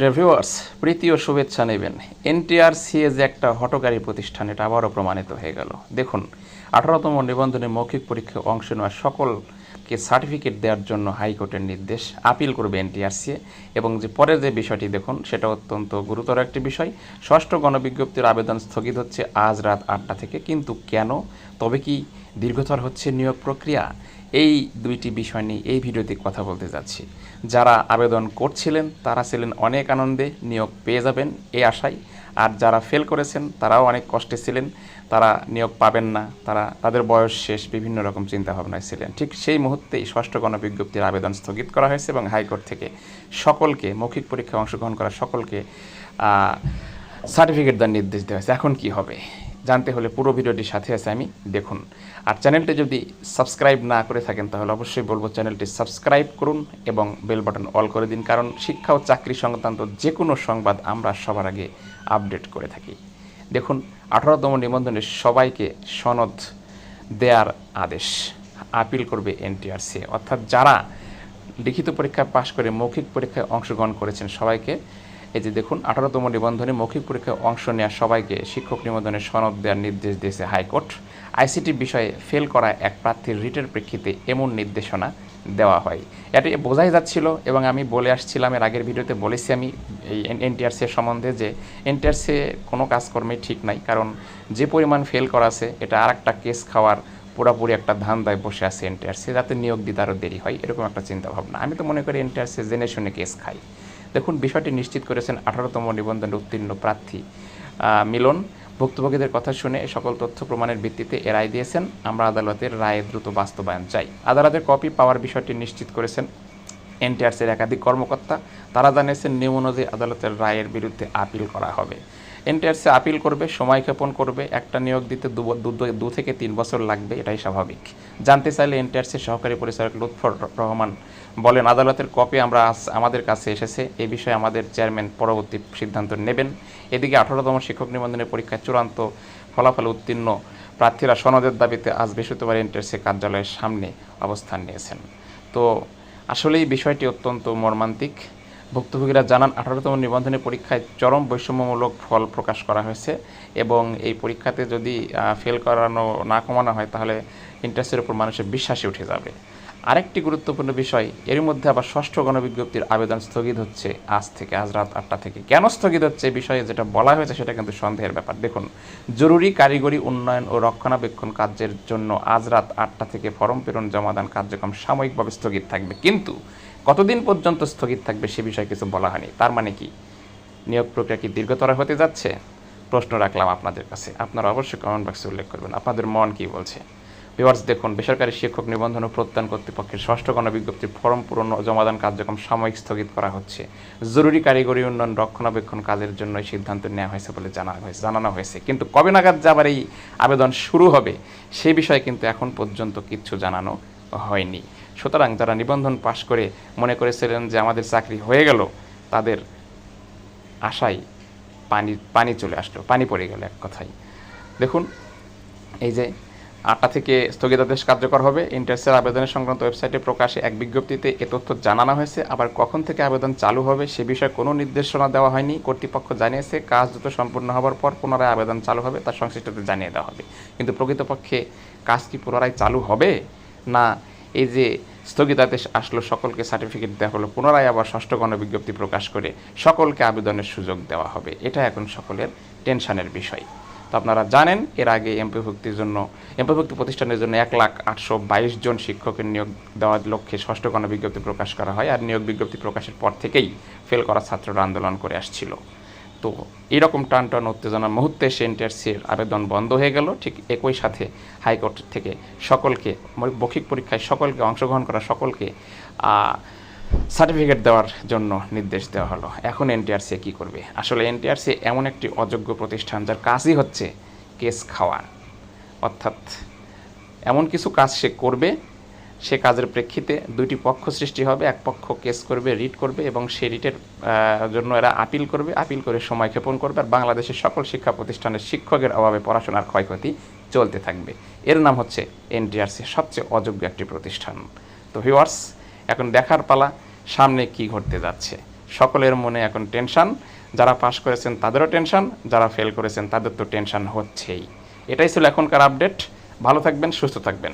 Viewers, প্রীতি ও শুভেচ্ছা নেবেন। NTRCA যে একটা হঠকারী প্রতিষ্ঠান, এটা আবারও প্রমাণিত হয়ে গেল। দেখুন, 18তম নিবন্ধনে মৌখিক পরীক্ষায় অংশ নেওয়া সকলকে সার্টিফিকেট দেওয়ার জন্য হাইকোর্টের নির্দেশ আপিল করবে এনটিআরসিএ। এবং যে পরের যে বিষয়টি দেখুন, সেটা অত্যন্ত গুরুতর একটি বিষয়। ষষ্ঠ গণবিজ্ঞপ্তির আবেদন স্থগিত হচ্ছে আজ রাত 8টা থেকে। কিন্তু কেন? তবে কি দীর্ঘতর হচ্ছে নিয়োগ প্রক্রিয়া? এই দুইটি বিষয় নিয়ে এই ভিডিওতে কথা বলতে যাচ্ছি। যারা আবেদন করছিলেন তারা ছিলেন অনেক আনন্দে, নিয়োগ পেয়ে যাবেন এই আশায়। আর যারা ফেল করেছেন তারাও অনেক কষ্টে ছিলেন, তারা নিয়োগ পাবেন না, তাদের বয়স শেষ, বিভিন্ন রকম চিন্তাভাবনায় ছিলেন। ঠিক সেই মুহূর্তেই ষষ্ঠ গণবিজ্ঞপ্তির আবেদন স্থগিত করা হয়েছে এবং হাইকোর্ট থেকে সকলকে, মৌখিক পরীক্ষায় অংশগ্রহণ করা সকলকে সার্টিফিকেট দেওয়ার নির্দেশ দেওয়া হয়েছে। এখন কি হবে জানতে হলে পুরো ভিডিওটির সাথে আছে আমি দেখুন। আর চ্যানেলটি যদি সাবস্ক্রাইব না করে থাকেন তাহলে অবশ্যই বলবো চ্যানেলটি সাবস্ক্রাইব করুন এবং বেল বাটন অল করে দিন, কারণ শিক্ষা ও চাকরি সংক্রান্ত যে কোনো সংবাদ আমরা সবার আগে আপডেট করে থাকি। দেখুন, 18তম নিবন্ধনে সবাইকে সনদ দেয়ার আদেশ আপিল করবে এনটিআরসি। অর্থাৎ যারা লিখিত পরীক্ষায় পাশ করে মৌখিক পরীক্ষায় অংশগ্রহণ করেছেন সবাইকে, এই যে দেখুন, 18তম নিবন্ধনে মৌখিক পরীক্ষায় অংশ নেওয়া সবাইকে শিক্ষক নিবন্ধনের সনদ দেওয়ার নির্দেশ দিয়েছে হাইকোর্ট। আইসিটি বিষয়ে ফেল করা এক প্রার্থীর রিটের প্রেক্ষিতে এমন নির্দেশনা দেওয়া হয়। এটি বোঝাই যাচ্ছিল এবং আমি বলে আসছিলাম, এর আগের ভিডিওতে বলেছি আমি এই এনটিআরসি সম্বন্ধে, যে এনটিআরসি কোনো কাজকর্মে ঠিক নাই। কারণ যে পরিমাণ ফেল করা আছে, এটা আর একটা কেস খাওয়ার পুরোপুরি একটা ধান্দায় বসে আছে এনটিআরসি, যাতে নিয়োগ দিতে আরও দেরি হয়, এরকম একটা চিন্তাভাবনা। আমি তো মনে করি এনটিআরসি জেনে শুনে কেস খাই। দেখুন, বিষয়টি নিশ্চিত করেছেন 18তম নিবন্ধনে উত্তীর্ণ প্রার্থী মিলন। ভুক্তভোগীদের কথা শুনে সকল তথ্য প্রমাণের ভিত্তিতে এ রায় দিয়েছেন। আমরা আদালতের রায়ে দ্রুত বাস্তবায়ন চাই। আদালতের কপি পাওয়ার বিষয়টি নিশ্চিত করেছেন এনটিআরসির একাধিক কর্মকর্তা। তারা জানিয়েছেন নিয়ম অনুযায়ী আদালতের রায়ের বিরুদ্ধে আপিল করা হবে। এনটিআরসি আপিল করবে, সময়ক্ষেপণ করবে। একটা নিয়োগ দিতে 2 থেকে 3 বছর লাগবে, এটাই স্বাভাবিক। জানতে চাইলে এনটিআরসির সহকারী পরিচালক লুৎফর রহমান বলেন, আদালতের কপি আমাদের কাছে এসেছে, এ বিষয়ে আমাদের চেয়ারম্যান পরবর্তী সিদ্ধান্ত নেবেন। এদিকে 18তম শিক্ষক নিবন্ধনের পরীক্ষায় চূড়ান্ত ফলাফলে উত্তীর্ণ প্রার্থীরা সনদের দাবিতে আজ বৃহস্পতিবার এনটিআরসি কার্যালয়ের সামনে অবস্থান নিয়েছেন। তো আসলেই বিষয়টি অত্যন্ত মর্মান্তিক। ভুক্তভোগীরা জানান, 18তম নিবন্ধনের পরীক্ষায় চরম বৈষম্যমূলক ফল প্রকাশ করা হয়েছে এবং এই পরীক্ষাতে যদি ফেল করানো না কমানো হয় তাহলে এনটিআরসির উপর মানুষের বিশ্বাসই উঠে যাবে। আরেকটি গুরুত্বপূর্ণ বিষয়, এর মধ্যে আবার ষষ্ঠ গণবিজ্ঞপ্তির আবেদন স্থগিত হচ্ছে আজ রাত 8টা থেকে। কেন স্থগিত হচ্ছে এই বিষয়ে যেটা বলা হয়েছে সেটা কিন্তু সন্দেহের ব্যাপার। দেখুন, জরুরি কারিগরি উন্নয়ন ও রক্ষণাবেক্ষণ কার্যের জন্য আজ রাত 8টা থেকে ফরম প্রেরণ জমাদান কার্যক্রম সাময়িকভাবে স্থগিত থাকবে। কিন্তু কতদিন পর্যন্ত স্থগিত থাকবে সে বিষয়ে কিছু বলা হয়নি। তার মানে কি নিয়োগ প্রক্রিয়া কি দীর্ঘতর হতে যাচ্ছে? প্রশ্ন রাখলাম আপনাদের কাছে। আপনারা অবশ্যই কমেন্ট বক্সে উল্লেখ করবেন আপনাদের মন কি বলছে। ভিউয়ার্স, দেখুন, বেসরকারি শিক্ষক নিবন্ধন ও প্রত্যয়ন কর্তৃপক্ষের ষষ্ঠ গণবিজ্ঞপ্তির ফরম পূরণ ও জমাদান কার্যক্রম সাময়িক স্থগিত করা হচ্ছে। জরুরি কারিগরি উন্নয়ন রক্ষণাবেক্ষণ কাজের জন্য এই সিদ্ধান্ত নেওয়া হয়েছে বলে জানানো হয়েছে। কিন্তু কবে নাগাদ আবার এই আবেদন শুরু হবে সেই বিষয়ে কিন্তু এখন পর্যন্ত কিচ্ছু জানানো হয়নি। সুতরাং যারা নিবন্ধন পাশ করে মনে করেছিলেন যে আমাদের চাকরি হয়ে গেল, তাদের আশায় পানি চলে আসলো, পানি পড়ে গেল এক কথায়। দেখুন, এই যে 8টা থেকে স্থগিতাদেশ কার্যকর হবে। এনটিআরসির আবেদনের সংক্রান্ত ওয়েবসাইটে প্রকাশে এক বিজ্ঞপ্তিতে এ তথ্য জানানো হয়েছে। আবার কখন থেকে আবেদন চালু হবে সে বিষয়ে কোনো নির্দেশনা দেওয়া হয়নি। কর্তৃপক্ষ জানিয়েছে কাজ দ্রুত সম্পূর্ণ হওয়ার পর পুনরায় আবেদন চালু হবে, তার সংশ্লিষ্টদের জানিয়ে দেওয়া হবে। কিন্তু প্রকৃতপক্ষে কাজ কি পুনরায় চালু হবে, না এই যে স্থগিতাদেশ আসলো, সকলকে সার্টিফিকেট দেওয়া হলো, পুনরায় আবার ষষ্ঠ গণবিজ্ঞপ্তি প্রকাশ করে সকলকে আবেদনের সুযোগ দেওয়া হবে, এটা এখন সকলের টেনশনের বিষয়। তো আপনারা জানেন, এর আগে এমপিভুক্তি প্রতিষ্ঠানের জন্য 1,822 জন শিক্ষকের নিয়োগ দেওয়ার লক্ষ্যে ষষ্ঠ গণবিজ্ঞপ্তি প্রকাশ করা হয়। আর নিয়োগ বিজ্ঞপ্তি প্রকাশের পর থেকেই ফেল করা ছাত্ররা আন্দোলন করে আসছিল। তো এইরকম টানটান উত্তেজনার মুহূর্তে এনটিআরসির আবেদন বন্ধ হয়ে গেল। ঠিক একই সাথে হাইকোর্ট থেকে সকলকে, মৌখিক পরীক্ষায় সকলকে অংশগ্রহণ করা সকলকে সার্টিফিকেট দেওয়ার জন্য নির্দেশ দেওয়া হলো। এখন এনটিআরসি কী করবে? আসলে এনটিআরসি এমন একটি অযোগ্য প্রতিষ্ঠান যার কাজই হচ্ছে কেস খাওয়া। অর্থাৎ এমন কিছু কাজ সে করবে, সে কাজের প্রেক্ষিতে দুইটি পক্ষ সৃষ্টি হবে। এক পক্ষ কেস করবে, রিট করবে এবং সেই রিটের জন্য এরা আপিল করবে, আপিল করে সময় ক্ষেপণ করবে। আর বাংলাদেশের সকল শিক্ষা প্রতিষ্ঠানের শিক্ষকের অভাবে পড়াশোনার ক্ষয়ক্ষতি চলতে থাকবে। এর নাম হচ্ছে এনটিআরসি, সবচেয়ে অযোগ্য একটি প্রতিষ্ঠান। তো ভিউয়ার্স, এখন দেখার পালা সামনে কি ঘটতে যাচ্ছে। সকলের মনে এখন টেনশন, যারা পাশ করেছেন তাদেরও টেনশন, যারা ফেল করেছেন তাদের তো টেনশন হচ্ছেই। এটাই ছিল এখনকার আপডেট। ভালো থাকবেন, সুস্থ থাকবেন।